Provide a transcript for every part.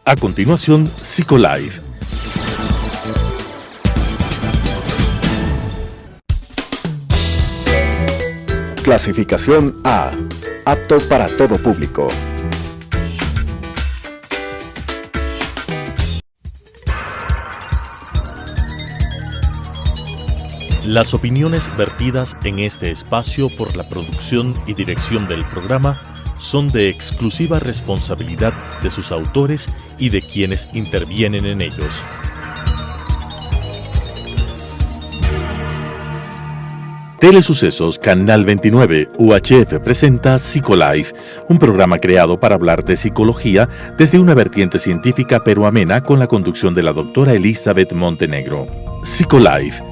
A continuación, Psicolife. Clasificación A. Apto para todo público. Las opiniones vertidas en este espacio por la producción y dirección del programa son de exclusiva responsabilidad de sus autores y de quienes intervienen en ellos. Telesucesos Canal 29 UHF presenta Psicolife, un programa creado para hablar de psicología desde una vertiente científica pero amena con la conducción de la doctora Elizabeth Montenegro. Psicolife.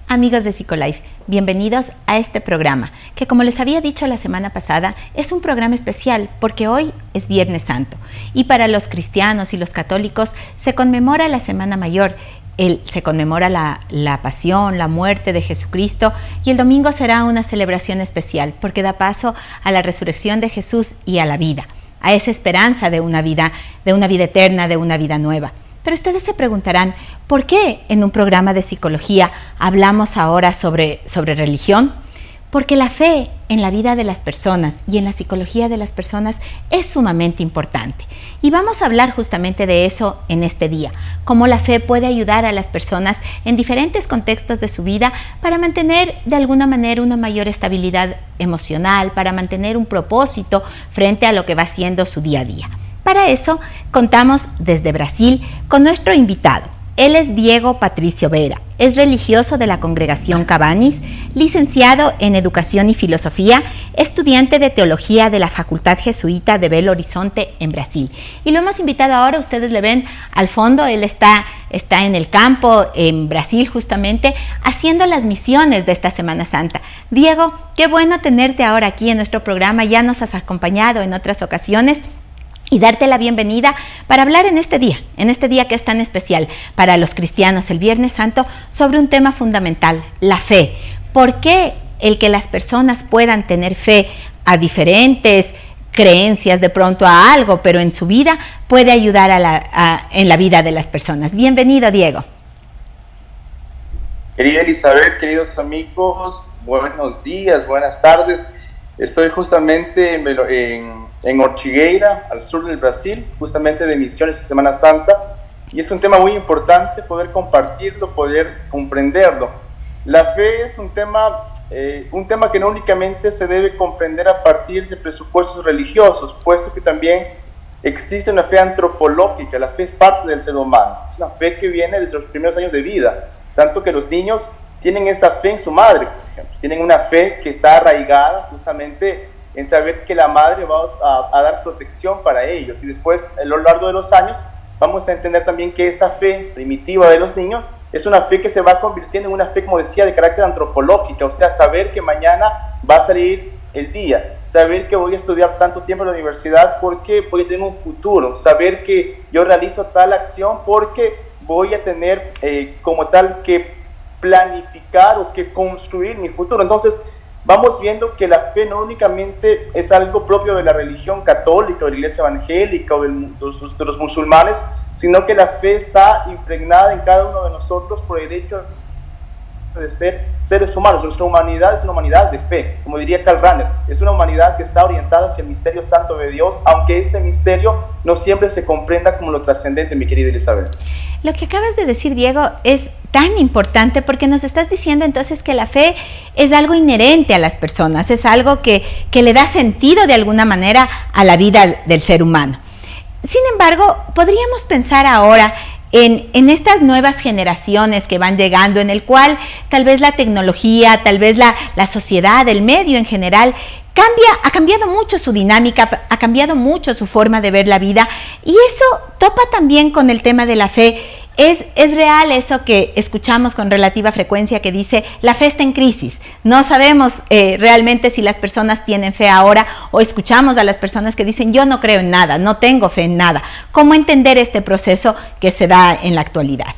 Amigos de Psicolife, bienvenidos a este programa, que como les había dicho la semana pasada, es un programa especial porque hoy es Viernes Santo y para los cristianos y los católicos se conmemora la Semana Mayor, se conmemora la pasión, la muerte de Jesucristo y el domingo será una celebración especial porque da paso a la resurrección de Jesús y a la vida, a esa esperanza de una vida eterna, de una vida nueva. Pero ustedes se preguntarán, ¿por qué en un programa de psicología hablamos ahora sobre religión? Porque la fe en la vida de las personas y en la psicología de las personas es sumamente importante. Y vamos a hablar justamente de eso en este día, cómo la fe puede ayudar a las personas en diferentes contextos de su vida para mantener de alguna manera una mayor estabilidad emocional, para mantener un propósito frente a lo que va siendo su día a día. Para eso contamos desde Brasil con nuestro invitado. Él es Diego Patricio Vera, es religioso de la Congregación Cabanis, licenciado en Educación y Filosofía, estudiante de Teología de la Facultad Jesuita de Belo Horizonte en Brasil. Y lo hemos invitado ahora, ustedes le ven al fondo, él está en el campo en Brasil justamente haciendo las misiones de esta Semana Santa. Diego, qué bueno tenerte ahora aquí en nuestro programa, ya nos has acompañado en otras ocasiones. Y darte la bienvenida para hablar en este día que es tan especial para los cristianos, el Viernes Santo, sobre un tema fundamental, la fe. ¿Por qué el que las personas puedan tener fe a diferentes creencias, de pronto a algo, pero en su vida puede ayudar en la vida de las personas? Bienvenido, Diego. Querida Elizabeth, queridos amigos, buenos días, buenas tardes. Estoy justamente en Ortigueira, al sur del Brasil, justamente de misiones de Semana Santa, y es un tema muy importante poder compartirlo, poder comprenderlo. La fe es un tema que no únicamente se debe comprender a partir de presupuestos religiosos, puesto que también existe una fe antropológica. La fe es parte del ser humano, es una fe que viene desde los primeros años de vida, tanto que los niños tienen esa fe en su madre, por ejemplo. Tienen una fe que está arraigada justamente en saber que la madre va a dar protección para ellos. Y después, a lo largo de los años, vamos a entender también que esa fe primitiva de los niños es una fe que se va convirtiendo en una fe, como decía, de carácter antropológico. O sea, saber que mañana va a salir el día, saber que voy a estudiar tanto tiempo en la universidad porque voy a tener un futuro, saber que yo realizo tal acción porque voy a tener como tal que planificar o que construir mi futuro. Entonces vamos viendo que la fe no únicamente es algo propio de la religión católica o de la iglesia evangélica o de los musulmanes, sino que la fe está impregnada en cada uno de nosotros por el hecho de ser seres humanos. Nuestra humanidad es una humanidad de fe, como diría Karl Rahner, es una humanidad que está orientada hacia el misterio santo de Dios, aunque ese misterio no siempre se comprenda como lo trascendente, mi querida Elizabeth. Lo que acabas de decir, Diego, es tan importante porque nos estás diciendo entonces que la fe es algo inherente a las personas, es algo que le da sentido de alguna manera a la vida del ser humano. Sin embargo, podríamos pensar ahora en estas nuevas generaciones que van llegando, en el cual tal vez la tecnología, tal vez la sociedad, el medio en general, ha cambiado mucho su dinámica, ha cambiado mucho su forma de ver la vida, y eso topa también con el tema de la fe. Es real eso que escuchamos con relativa frecuencia que dice, la fe está en crisis. No sabemos realmente si las personas tienen fe ahora, o escuchamos a las personas que dicen, yo no creo en nada, no tengo fe en nada. ¿Cómo entender este proceso que se da en la actualidad?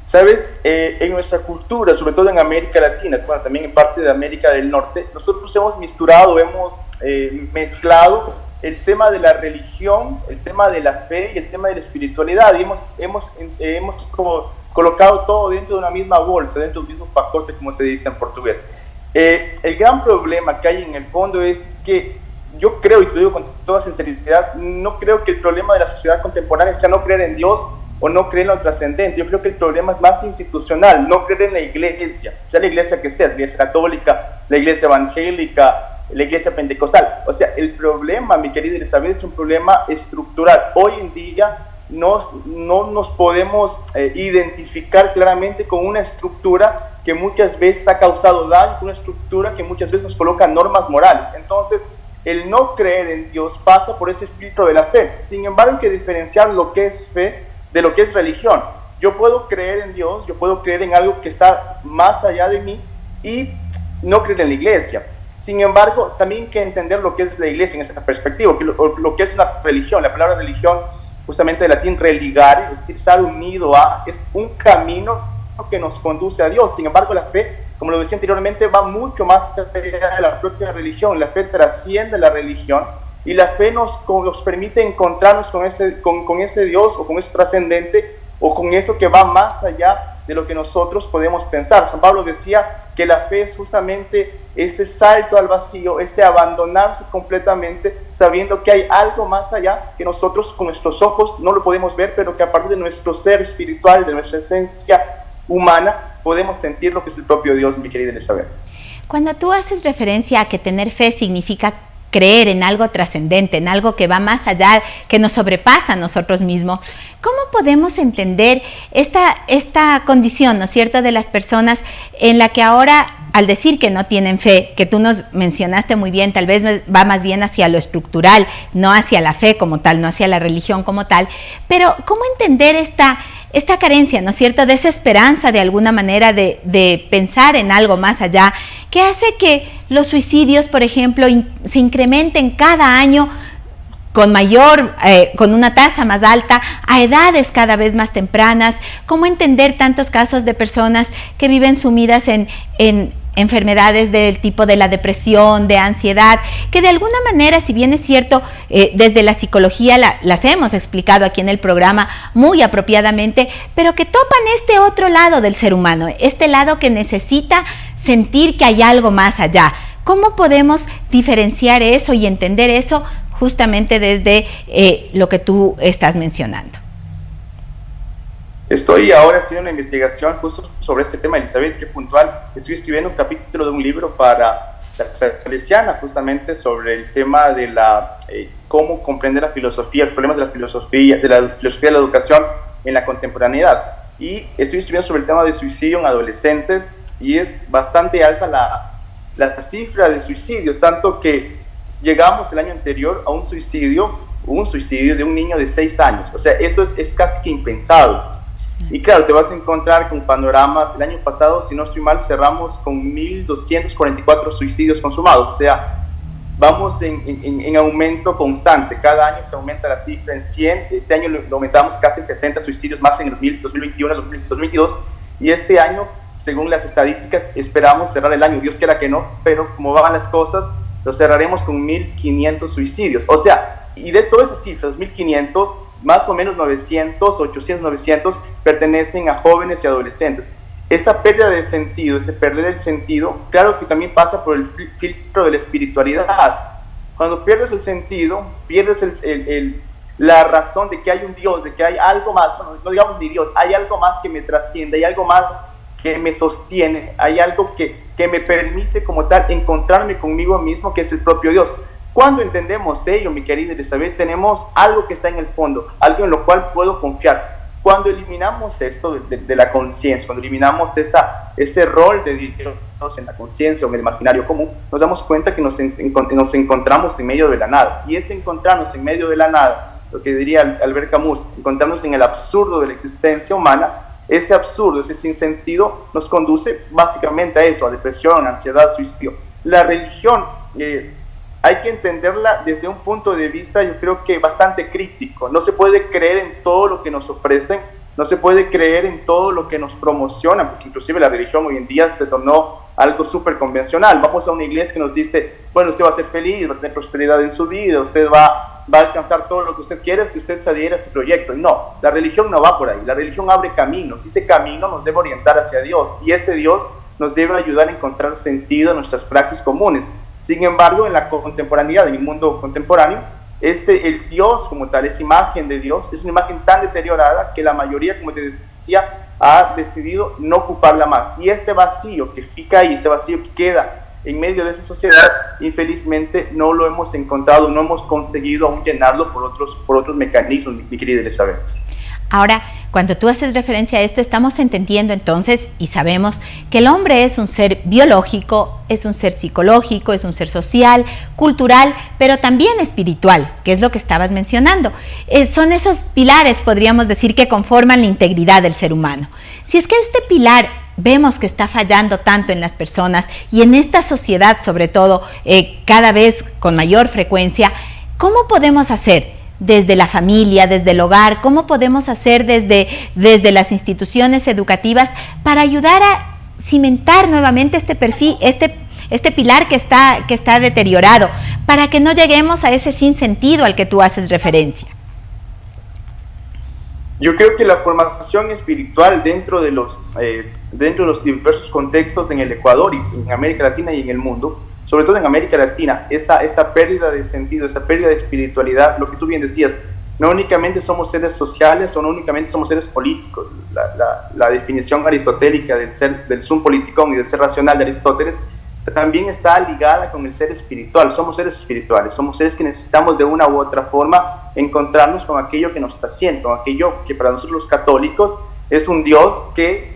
Sabes, en nuestra cultura, sobre todo en América Latina, bueno, también en parte de América del Norte, nosotros hemos misturado, hemos mezclado el tema de la religión, el tema de la fe y el tema de la espiritualidad. Y hemos como colocado todo dentro de una misma bolsa, dentro de un mismo pacote, como se dice en portugués. El gran problema que hay en el fondo es que yo creo, y te lo digo con toda sinceridad, no creo que el problema de la sociedad contemporánea sea no creer en Dios o no creer en lo trascendente. Yo creo que el problema es más institucional, no creer en la iglesia, sea la iglesia que sea, la iglesia católica, la iglesia evangélica, la iglesia pentecostal. O sea, el problema, mi querida Elizabeth, es un problema estructural. Hoy en día no nos podemos identificar claramente con una estructura que muchas veces ha causado daño, una estructura que muchas veces nos coloca normas morales. Entonces, el no creer en Dios pasa por ese filtro de la fe. Sin embargo, hay que diferenciar lo que es fe de lo que es religión. Yo puedo creer en Dios, yo puedo creer en algo que está más allá de mí y no creer en la iglesia. Sin embargo, también hay que entender lo que es la iglesia en esa perspectiva, lo que es una religión. La palabra religión, justamente del latín religare, es decir, estar unido a, es un camino que nos conduce a Dios. Sin embargo, la fe, como lo decía anteriormente, va mucho más allá de la propia religión. La fe trasciende la religión y la fe nos permite encontrarnos con ese Dios o con ese trascendente o con eso que va más allá de lo que nosotros podemos pensar. San Pablo decía que la fe es justamente ese salto al vacío, ese abandonarse completamente, sabiendo que hay algo más allá que nosotros con nuestros ojos no lo podemos ver, pero que a partir de nuestro ser espiritual, de nuestra esencia humana, podemos sentir lo que es el propio Dios, mi querida Elizabeth. Cuando tú haces referencia a que tener fe significa creer en algo trascendente, en algo que va más allá, que nos sobrepasa a nosotros mismos, ¿cómo podemos entender esta condición, ¿no es cierto?, de las personas en la que ahora, al decir que no tienen fe, que tú nos mencionaste muy bien, tal vez va más bien hacia lo estructural, no hacia la fe como tal, no hacia la religión como tal, pero ¿cómo entender esta carencia, ¿no es cierto?, de esa esperanza de alguna manera de pensar en algo más allá, que hace que los suicidios, por ejemplo, se incrementen cada año con una tasa más alta, a edades cada vez más tempranas? ¿Cómo entender tantos casos de personas que viven sumidas en enfermedades del tipo de la depresión, de ansiedad, que de alguna manera, si bien es cierto, desde la psicología las hemos explicado aquí en el programa muy apropiadamente, pero que topan este otro lado del ser humano, este lado que necesita sentir que hay algo más allá? ¿Cómo podemos diferenciar eso y entender eso justamente desde lo que tú estás mencionando? Estoy ahora haciendo una investigación justo sobre este tema, Elizabeth, que puntual. Estoy escribiendo un capítulo de un libro para la Salesiana, justamente sobre el tema de cómo comprender la filosofía, los problemas de la filosofía de la educación en la contemporaneidad. Y estoy escribiendo sobre el tema de suicidio en adolescentes y es bastante alta la cifra de suicidios, tanto que llegamos el año anterior a un suicidio de un niño de 6 años. O sea, esto es casi que impensado. Y claro, te vas a encontrar con panoramas. El año pasado, si no estoy mal, cerramos con 1.244 suicidios consumados. O sea, vamos en aumento constante. Cada año se aumenta la cifra en 100. Este año lo aumentamos casi en 70 suicidios más en el 2021, 2022. Y este año, según las estadísticas, esperamos cerrar el año. Dios quiera que no, pero como van las cosas, lo cerraremos con 1.500 suicidios. O sea, y de todas esas cifras, 1.500, más o menos 900, 800, 900 pertenecen a jóvenes y adolescentes. Esa pérdida de sentido, ese perder el sentido, claro que también pasa por el filtro de la espiritualidad. Cuando pierdes el sentido, pierdes la razón de que hay un Dios, de que hay algo más, no digamos ni Dios, hay algo más que me trasciende, hay algo más que me sostiene, hay algo que me permite como tal encontrarme conmigo mismo, que es el propio Dios. Cuando entendemos ello, mi querida Elizabeth, tenemos algo que está en el fondo, algo en lo cual puedo confiar. Cuando eliminamos esto de la conciencia, cuando eliminamos ese rol de Dios en la conciencia o en el imaginario común, nos damos cuenta que nos encontramos en medio de la nada. Y ese encontrarnos en medio de la nada, lo que diría Albert Camus, encontrarnos en el absurdo de la existencia humana, ese absurdo, ese sinsentido nos conduce básicamente a eso, a depresión, ansiedad, suicidio. La religión hay que entenderla desde un punto de vista, yo creo que bastante crítico. No se puede creer en todo lo que nos ofrecen, no se puede creer en todo lo que nos promocionan, porque inclusive la religión hoy en día se tornó algo súper convencional. Vamos a una iglesia que nos dice, bueno, usted va a ser feliz, va a tener prosperidad en su vida, usted va a alcanzar todo lo que usted quiere si usted se adhiere a su proyecto. Y no, la religión no va por ahí. La religión abre caminos y ese camino nos debe orientar hacia Dios, y ese Dios nos debe ayudar a encontrar sentido en nuestras prácticas comunes. Sin embargo, en la contemporaneidad, en el mundo contemporáneo, el Dios como tal, esa imagen de Dios, es una imagen tan deteriorada que la mayoría, como te decía, ha decidido no ocuparla más. Y ese vacío que fica ahí, ese vacío que queda en medio de esa sociedad, infelizmente no lo hemos encontrado, no hemos conseguido aún llenarlo por otros mecanismos, mi querida Elizabeth. Ahora, cuando tú haces referencia a esto, estamos entendiendo entonces y sabemos que el hombre es un ser biológico, es un ser psicológico, es un ser social, cultural, pero también espiritual, que es lo que estabas mencionando. Son esos pilares, podríamos decir, que conforman la integridad del ser humano. Si es que este pilar vemos que está fallando tanto en las personas y en esta sociedad, sobre todo, cada vez con mayor frecuencia, ¿cómo podemos hacer? Desde la familia, desde el hogar, ¿cómo podemos hacer desde las instituciones educativas para ayudar a cimentar nuevamente este perfil, este pilar que está deteriorado, para que no lleguemos a ese sinsentido al que tú haces referencia? Yo creo que la formación espiritual dentro de los diversos contextos en el Ecuador y en América Latina y en el mundo, sobre todo en América Latina, esa pérdida de sentido, esa pérdida de espiritualidad, lo que tú bien decías, no únicamente somos seres sociales o no únicamente somos seres políticos. La definición aristotélica del sum politikon y del ser racional de Aristóteles también está ligada con el ser espiritual. Somos seres espirituales, somos seres que necesitamos de una u otra forma encontrarnos con aquello que nos trasciende, con aquello que para nosotros los católicos es un Dios que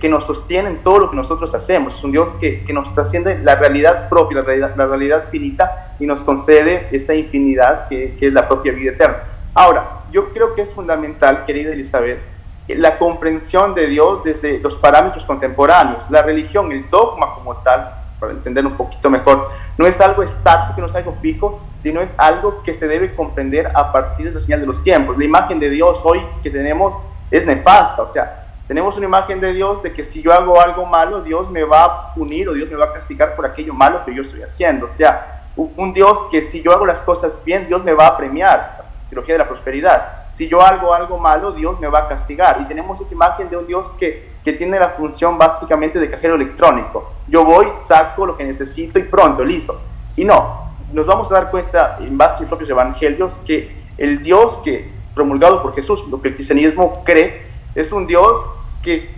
nos sostiene en todo lo que nosotros hacemos. Es un Dios que nos trasciende la realidad propia, la realidad finita, y nos concede esa infinidad que es la propia vida eterna. Ahora, yo creo que es fundamental, querida Elizabeth, la comprensión de Dios desde los parámetros contemporáneos. La religión, el dogma como tal, para entender un poquito mejor, no es algo estático, no es algo fijo, sino es algo que se debe comprender a partir de la señal de los tiempos. La imagen de Dios hoy que tenemos es nefasta, o sea, tenemos una imagen de Dios de que si yo hago algo malo, Dios me va a punir o Dios me va a castigar por aquello malo que yo estoy haciendo. O sea, un Dios que si yo hago las cosas bien, Dios me va a premiar, la teología de la prosperidad. Si yo hago algo malo, Dios me va a castigar. Y tenemos esa imagen de un Dios que tiene la función básicamente de cajero electrónico. Yo voy, saco lo que necesito y pronto, listo. Y no, nos vamos a dar cuenta en base a los propios evangelios que el Dios que promulgado por Jesús, lo que el cristianismo cree, es un Dios que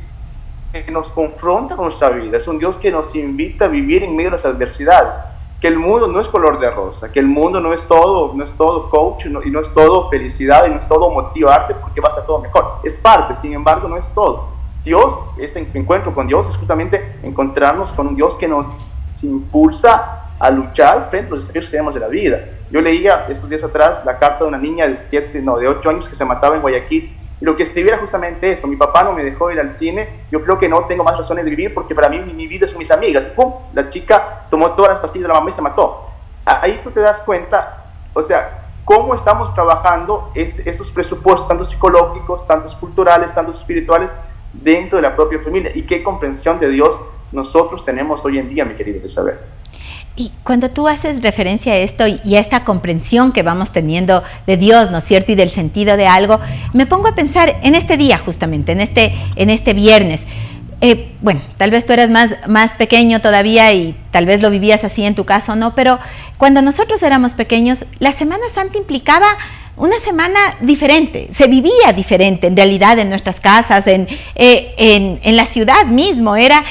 nos confronta con nuestra vida, es un Dios que nos invita a vivir en medio de las adversidades, que el mundo no es color de rosa, que el mundo no es todo coach, y no es todo felicidad, y no es todo motivarte porque vas a todo mejor, es parte, sin embargo no es todo. Dios, ese encuentro con Dios es justamente encontrarnos con un Dios que nos impulsa a luchar frente a los desafíos que tenemos de la vida. Yo leía estos días atrás la carta de una niña de 8 años que se mataba en Guayaquil, y lo que escribiera justamente eso: mi papá no me dejó ir al cine, yo creo que no tengo más razones de vivir porque para mí mi vida son mis amigas. Y ¡pum! La chica tomó todas las pastillas de la mamá y se mató. Ahí tú te das cuenta, o sea, cómo estamos trabajando esos presupuestos, tanto psicológicos, tantos culturales, tantos espirituales, dentro de la propia familia, y qué comprensión de Dios nosotros tenemos hoy en día, mi querido Isabel. Y cuando tú haces referencia a esto y a esta comprensión que vamos teniendo de Dios, ¿no es cierto?, y del sentido de algo, me pongo a pensar en este día justamente, en este viernes. Bueno, tal vez tú eras más pequeño todavía y tal vez lo vivías así en tu caso, ¿no? Pero cuando nosotros éramos pequeños, la Semana Santa implicaba una semana diferente, se vivía diferente en realidad en nuestras casas, en la ciudad mismo, era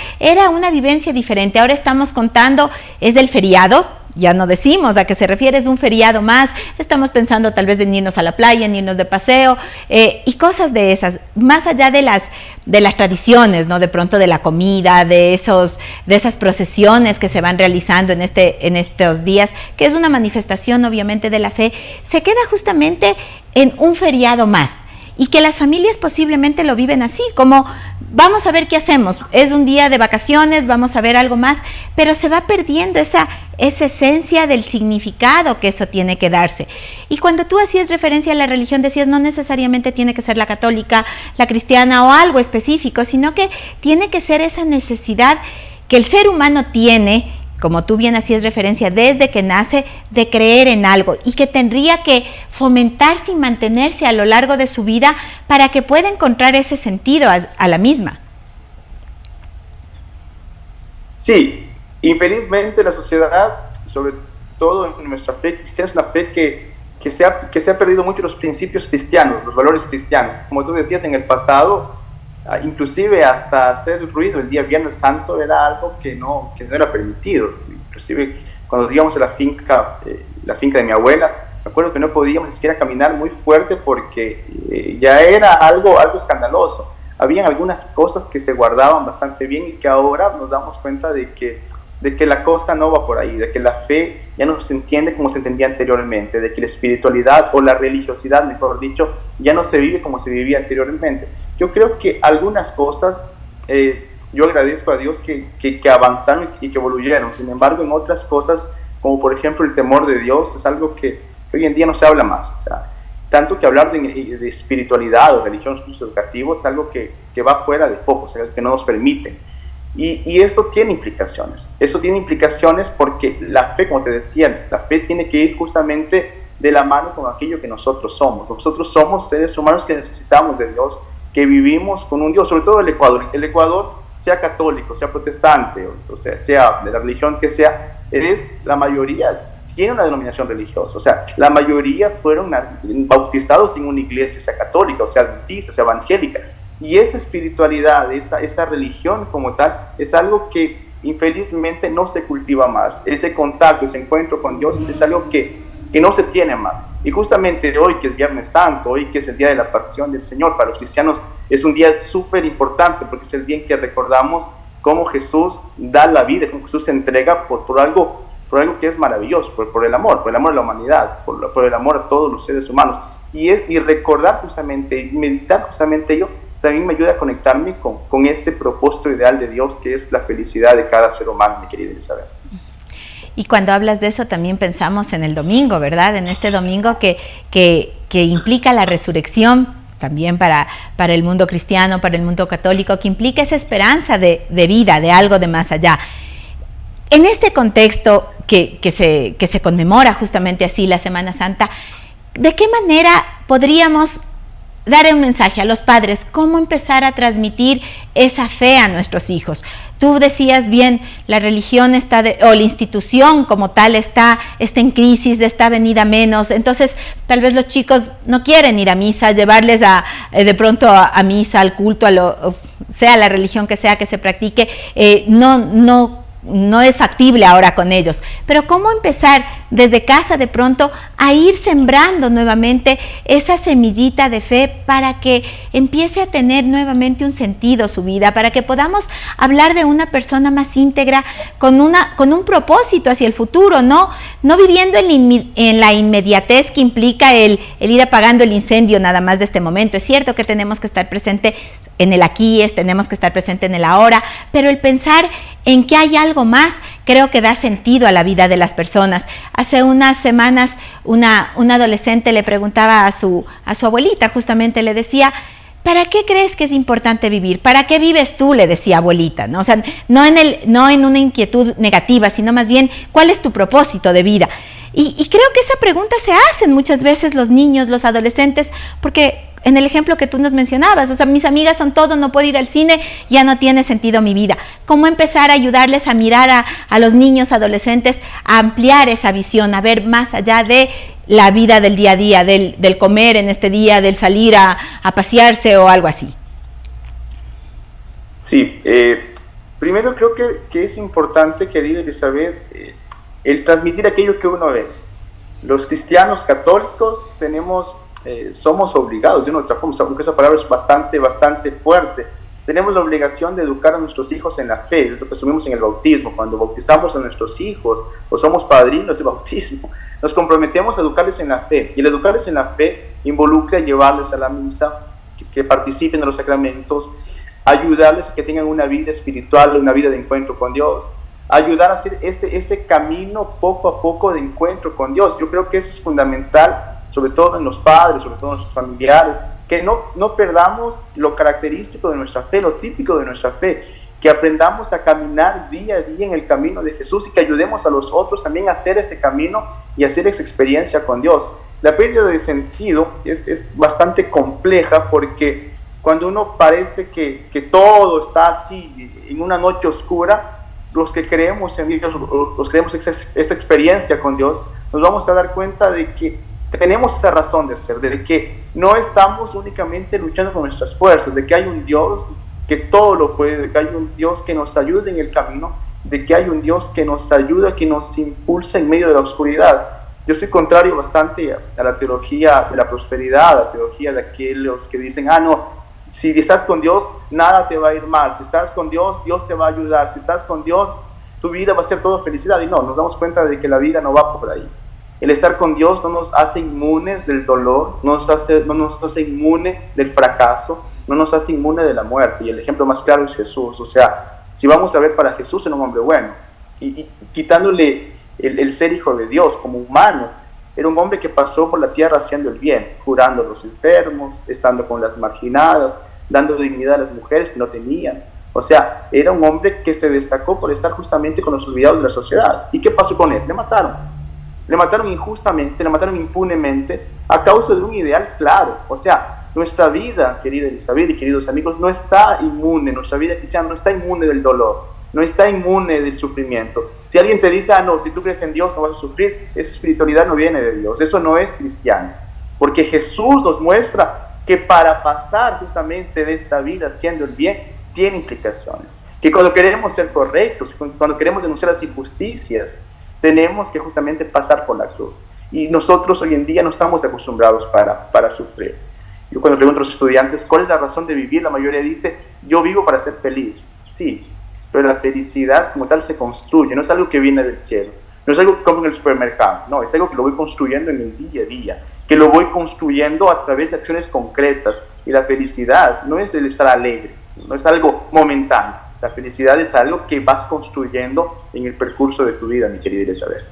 una vivencia diferente. Ahora estamos contando, es del feriado, ya no decimos a qué se refiere, es un feriado más, estamos pensando tal vez en irnos a la playa, en irnos de paseo, y cosas de esas, más allá de las tradiciones, ¿no? De pronto de la comida, de esas procesiones que se van realizando en estos días, que es una manifestación obviamente de la fe, se queda justamente en un feriado más. Y que las familias posiblemente lo viven así, como vamos a ver qué hacemos, es un día de vacaciones, vamos a ver algo más, pero se va perdiendo esa esencia del significado que eso tiene que darse. Y cuando tú hacías referencia a la religión, decías no necesariamente tiene que ser la católica, la cristiana o algo específico, sino que tiene que ser esa necesidad que el ser humano tiene, como tú bien hacías referencia, desde que nace, de creer en algo y que tendría que fomentarse y mantenerse a lo largo de su vida para que pueda encontrar ese sentido a la misma. Sí, infelizmente la sociedad, sobre todo en nuestra fe cristiana, es una fe que se ha perdido mucho los principios cristianos, los valores cristianos. Como tú decías, en el pasado, inclusive hasta hacer ruido el día Viernes Santo era algo que no era permitido. Inclusive cuando íbamos a la finca de mi abuela, me acuerdo que no podíamos ni siquiera caminar muy fuerte porque ya era algo escandaloso. Habían algunas cosas que se guardaban bastante bien y que ahora nos damos cuenta de que la cosa no va por ahí, de que la fe ya no se entiende como se entendía anteriormente, de que la espiritualidad o la religiosidad, mejor dicho, ya no se vive como se vivía anteriormente. Yo creo que algunas cosas, yo agradezco a Dios que avanzaron y que evolucionaron. Sin embargo, en otras cosas, como por ejemplo el temor de Dios, es algo que hoy en día no se habla más. O sea, tanto que hablar de espiritualidad o religión educativa es algo que va fuera de foco, o sea, que no nos permiten. Y esto tiene implicaciones. Eso tiene implicaciones porque la fe, como te decía, la fe tiene que ir justamente de la mano con aquello que nosotros somos. Nosotros somos seres humanos que necesitamos de Dios, que vivimos con un Dios, sobre todo el Ecuador. El Ecuador, sea católico, sea protestante, o sea de la religión que sea, la mayoría tiene una denominación religiosa. O sea, la mayoría fueron bautizados en una iglesia, sea católica, o sea adventista, sea evangélica. Y esa espiritualidad, esa religión como tal, es algo que infelizmente no se cultiva más. Ese contacto, ese encuentro con Dios es algo que no se tiene más. Y justamente hoy, que es Viernes Santo, hoy que es el día de la Pasión del Señor, para los cristianos es un día súper importante porque es el día en que recordamos cómo Jesús da la vida, cómo Jesús se entrega por algo que es maravilloso, por el amor a la humanidad, por el amor a todos los seres humanos. Y recordar justamente, y meditar justamente ello, también me ayuda a conectarme con ese propósito ideal de Dios, que es la felicidad de cada ser humano, mi querida Isabel. Y cuando hablas de eso también pensamos en el domingo, ¿verdad? En este domingo que implica la resurrección, también para el mundo cristiano, para el mundo católico, que implica esa esperanza de vida, de algo de más allá. En este contexto que se conmemora justamente así la Semana Santa, ¿de qué manera podríamos dar un mensaje a los padres? ¿Cómo empezar a transmitir esa fe a nuestros hijos? Tú decías bien, la religión o la institución como tal está en crisis, está venida menos, entonces tal vez los chicos no quieren ir a misa, llevarles de pronto a misa, al culto, sea la religión que sea que se practique, no es factible ahora con ellos. Pero ¿cómo empezar desde casa de pronto a ir sembrando nuevamente esa semillita de fe para que empiece a tener nuevamente un sentido su vida, para que podamos hablar de una persona más íntegra, con un propósito hacia el futuro, no viviendo en la inmediatez que implica el ir apagando el incendio nada más de este momento? Es cierto que tenemos que estar presente en el aquí, tenemos que estar presente en el ahora, pero el pensar en que hay algo más, creo que da sentido a la vida de las personas. Hace unas semanas una adolescente le preguntaba a su abuelita, justamente le decía: ¿para qué crees que es importante vivir? ¿Para qué vives tú?, le decía abuelita, ¿no? O sea, no en una inquietud negativa, sino más bien, ¿cuál es tu propósito de vida? Y creo que esa pregunta se hacen muchas veces los niños, los adolescentes, porque en el ejemplo que tú nos mencionabas, o sea, mis amigas son todo, no puedo ir al cine, ya no tiene sentido mi vida. ¿Cómo empezar a ayudarles a mirar a los niños, adolescentes, a ampliar esa visión, a ver más allá de la vida del día a día, del comer en este día, del salir a pasearse o algo así? Sí, primero creo que es importante, querida Elizabeth, el transmitir aquello que uno es. Los cristianos católicos somos obligados de una u otra forma, aunque esa palabra es bastante fuerte, tenemos la obligación de educar a nuestros hijos en la fe. Es lo que asumimos en el bautismo. Cuando bautizamos a nuestros hijos o somos padrinos de bautismo, nos comprometemos a educarles en la fe, y el educarles en la fe involucra llevarles a la misa, que participen en los sacramentos, ayudarles a que tengan una vida espiritual, una vida de encuentro con Dios, ayudar a hacer ese camino poco a poco de encuentro con Dios. Yo creo que eso es fundamental, sobre todo en los padres, sobre todo en nuestros familiares, que no perdamos lo característico de nuestra fe, lo típico de nuestra fe, que aprendamos a caminar día a día en el camino de Jesús y que ayudemos a los otros también a hacer ese camino y hacer esa experiencia con Dios. La pérdida de sentido es bastante compleja porque cuando uno parece que todo está así en una noche oscura, los que creemos en Dios, los que creemos esa experiencia con Dios, nos vamos a dar cuenta de que tenemos esa razón de ser, de que no estamos únicamente luchando con nuestras fuerzas, de que hay un Dios que todo lo puede, de que hay un Dios que nos ayuda en el camino, de que hay un Dios que nos ayuda, que nos impulsa en medio de la oscuridad. Yo soy contrario bastante a la teología de la prosperidad, a la teología de aquellos que dicen, no, si estás con Dios, nada te va a ir mal, si estás con Dios, Dios te va a ayudar, si estás con Dios, tu vida va a ser todo felicidad. Y no, nos damos cuenta de que la vida no va por ahí. El estar con Dios no nos hace inmunes del dolor, no nos hace inmune del fracaso, no nos hace inmune de la muerte. Y el ejemplo más claro es Jesús. O sea, si vamos a ver para Jesús, era un hombre bueno. Y quitándole el ser hijo de Dios como humano, era un hombre que pasó por la tierra haciendo el bien, curando a los enfermos, estando con las marginadas, dando dignidad a las mujeres que no tenían. O sea, era un hombre que se destacó por estar justamente con los olvidados de la sociedad. ¿Y qué pasó con él? Le mataron. Le mataron injustamente, le mataron impunemente a causa de un ideal claro. O sea, nuestra vida, querida Elizabeth y queridos amigos, no está inmune, nuestra vida cristiana no está inmune del dolor, no está inmune del sufrimiento. Si alguien te dice, no, si tú crees en Dios no vas a sufrir, esa espiritualidad no viene de Dios, eso no es cristiano. Porque Jesús nos muestra que para pasar justamente de esta vida haciendo el bien, tiene implicaciones. Que cuando queremos ser correctos, cuando queremos denunciar las injusticias, tenemos que justamente pasar por la cruz. Y nosotros hoy en día no estamos acostumbrados para sufrir. Yo cuando pregunto a los estudiantes, ¿cuál es la razón de vivir? La mayoría dice, yo vivo para ser feliz. Sí, pero la felicidad como tal se construye, no es algo que viene del cielo, no es algo que compro en el supermercado, no, es algo que lo voy construyendo en el día a día, que lo voy construyendo a través de acciones concretas. Y la felicidad no es el estar alegre, no es algo momentáneo, la felicidad es algo que vas construyendo en el percurso de tu vida, mi querida Isabel.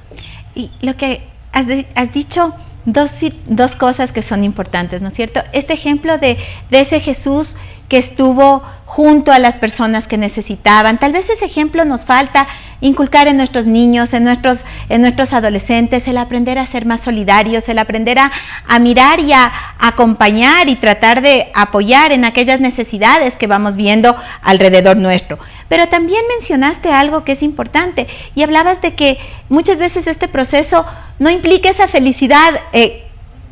Y lo que has dicho, dos cosas que son importantes, ¿no es cierto? Este ejemplo de ese Jesús que estuvo junto a las personas que necesitaban. Tal vez ese ejemplo nos falta inculcar en nuestros niños, en nuestros adolescentes, el aprender a ser más solidarios, el aprender a mirar y a acompañar y tratar de apoyar en aquellas necesidades que vamos viendo alrededor nuestro. Pero también mencionaste algo que es importante y hablabas de que muchas veces este proceso no implica esa felicidad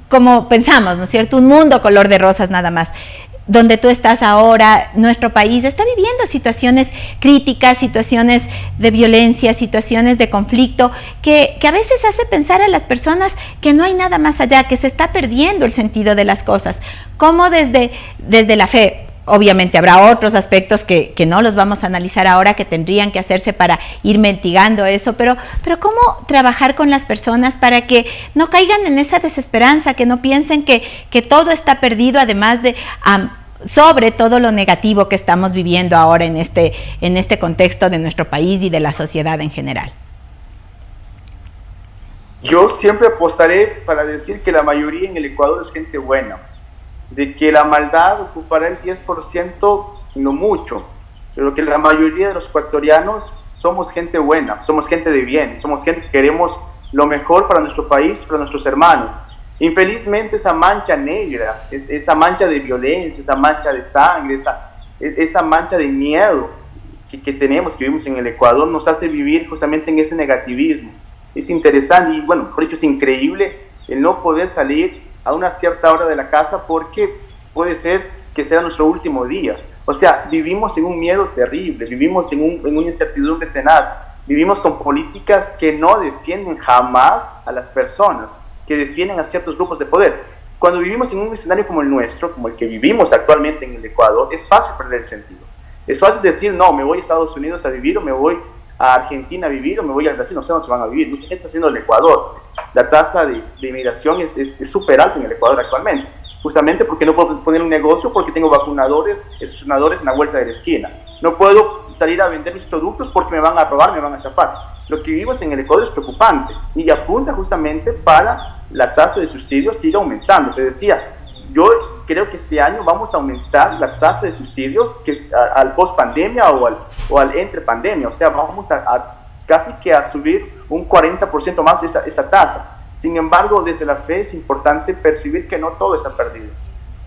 como pensamos, ¿no es cierto? Un mundo color de rosas nada más. Donde tú estás ahora, nuestro país está viviendo situaciones críticas, situaciones de violencia, situaciones de conflicto, que a veces hace pensar a las personas que no hay nada más allá, que se está perdiendo el sentido de las cosas. Como desde la fe, obviamente habrá otros aspectos que no los vamos a analizar ahora, que tendrían que hacerse para ir mitigando eso, pero ¿cómo trabajar con las personas para que no caigan en esa desesperanza, que no piensen que todo está perdido, además de sobre todo lo negativo que estamos viviendo ahora en este contexto de nuestro país y de la sociedad en general? Yo siempre apostaré para decir que la mayoría en el Ecuador es gente buena, de que la maldad ocupará el 10%, no mucho, pero que la mayoría de los ecuatorianos somos gente buena, somos gente de bien, somos gente que queremos lo mejor para nuestro país, para nuestros hermanos. Infelizmente esa mancha negra, esa mancha de violencia, esa mancha de sangre, esa mancha de miedo que tenemos, que vivimos en el Ecuador, nos hace vivir justamente en ese negativismo. Es interesante y, bueno, mejor dicho, es increíble el no poder salir a una cierta hora de la casa porque puede ser que sea nuestro último día. O sea, vivimos en un miedo terrible, vivimos en una incertidumbre tenaz, vivimos con políticas que no defienden jamás a las personas, que defienden a ciertos grupos de poder. Cuando vivimos en un escenario como el nuestro, como el que vivimos actualmente en el Ecuador, es fácil perder el sentido. Es fácil decir, no, me voy a Estados Unidos a vivir, o me voy a Argentina a vivir, o me voy a Brasil, no sé dónde se van a vivir. Mucha gente está haciendo el Ecuador. La tasa de inmigración es súper alta en el Ecuador actualmente, justamente porque no puedo poner un negocio porque tengo vacunadores, estacionadores en la vuelta de la esquina. No puedo salir a vender mis productos porque me van a robar, me van a estafar. Lo que vivimos en el Ecuador es preocupante y apunta justamente para la tasa de suicidio siga aumentando. Te decía, yo creo que este año vamos a aumentar la tasa de suicidios al post-pandemia o al entre-pandemia. O sea, vamos a casi que a subir un 40% más esa tasa. Sin embargo, desde la fe es importante percibir que no todo está perdido,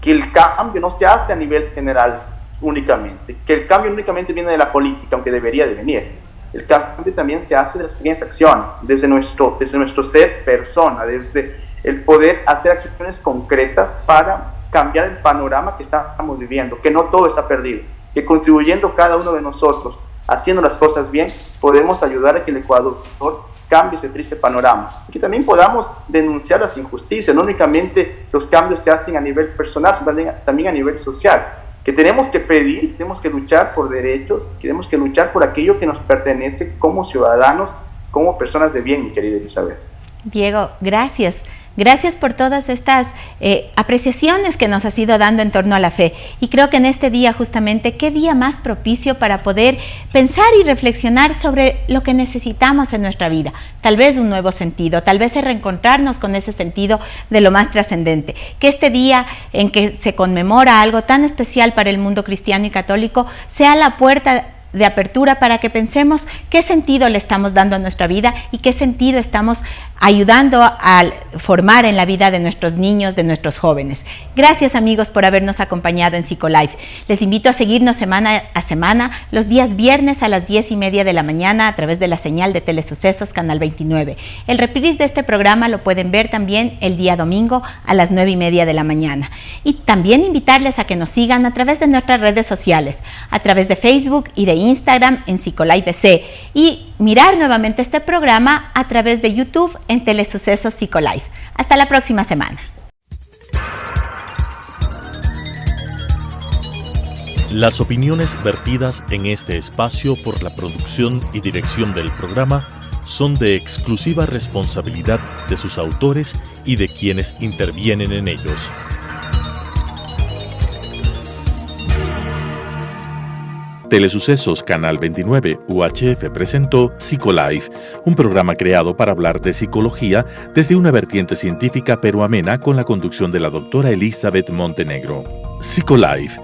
que el cambio no se hace a nivel general únicamente, que el cambio únicamente viene de la política, aunque debería de venir. El cambio también se hace de las pequeñas acciones, desde nuestro ser persona, desde el poder hacer acciones concretas para cambiar el panorama que estamos viviendo, que no todo está perdido, que contribuyendo cada uno de nosotros, haciendo las cosas bien, podemos ayudar a que el Ecuador cambie ese triste panorama, y que también podamos denunciar las injusticias. No únicamente los cambios se hacen a nivel personal, sino también a nivel social, que tenemos que pedir, tenemos que luchar por derechos, tenemos que luchar por aquello que nos pertenece como ciudadanos, como personas de bien, mi querida Elizabeth. Diego, gracias. Gracias por todas estas apreciaciones que nos has ido dando en torno a la fe. Y creo que en este día justamente, qué día más propicio para poder pensar y reflexionar sobre lo que necesitamos en nuestra vida. Tal vez un nuevo sentido, tal vez reencontrarnos con ese sentido de lo más trascendente. Que este día en que se conmemora algo tan especial para el mundo cristiano y católico sea la puerta de apertura para que pensemos qué sentido le estamos dando a nuestra vida y qué sentido estamos ayudando a formar en la vida de nuestros niños, de nuestros jóvenes. Gracias, amigos, por habernos acompañado en Psicolife. Les invito a seguirnos semana a semana los días viernes a las 10:30 de la mañana a través de la señal de Telesucesos Canal 29. El reprise de este programa lo pueden ver también el día domingo a las 9:30 de la mañana. Y también invitarles a que nos sigan a través de nuestras redes sociales, a través de Facebook y de Instagram en Psicolife BC, y mirar nuevamente este programa a través de YouTube en Telesucesos Psicolife. Hasta la próxima semana. Las opiniones vertidas en este espacio por la producción y dirección del programa son de exclusiva responsabilidad de sus autores y de quienes intervienen en ellos. Telesucesos Canal 29 UHF presentó Psicolife, un programa creado para hablar de psicología desde una vertiente científica pero amena con la conducción de la doctora Elizabeth Montenegro. Psicolife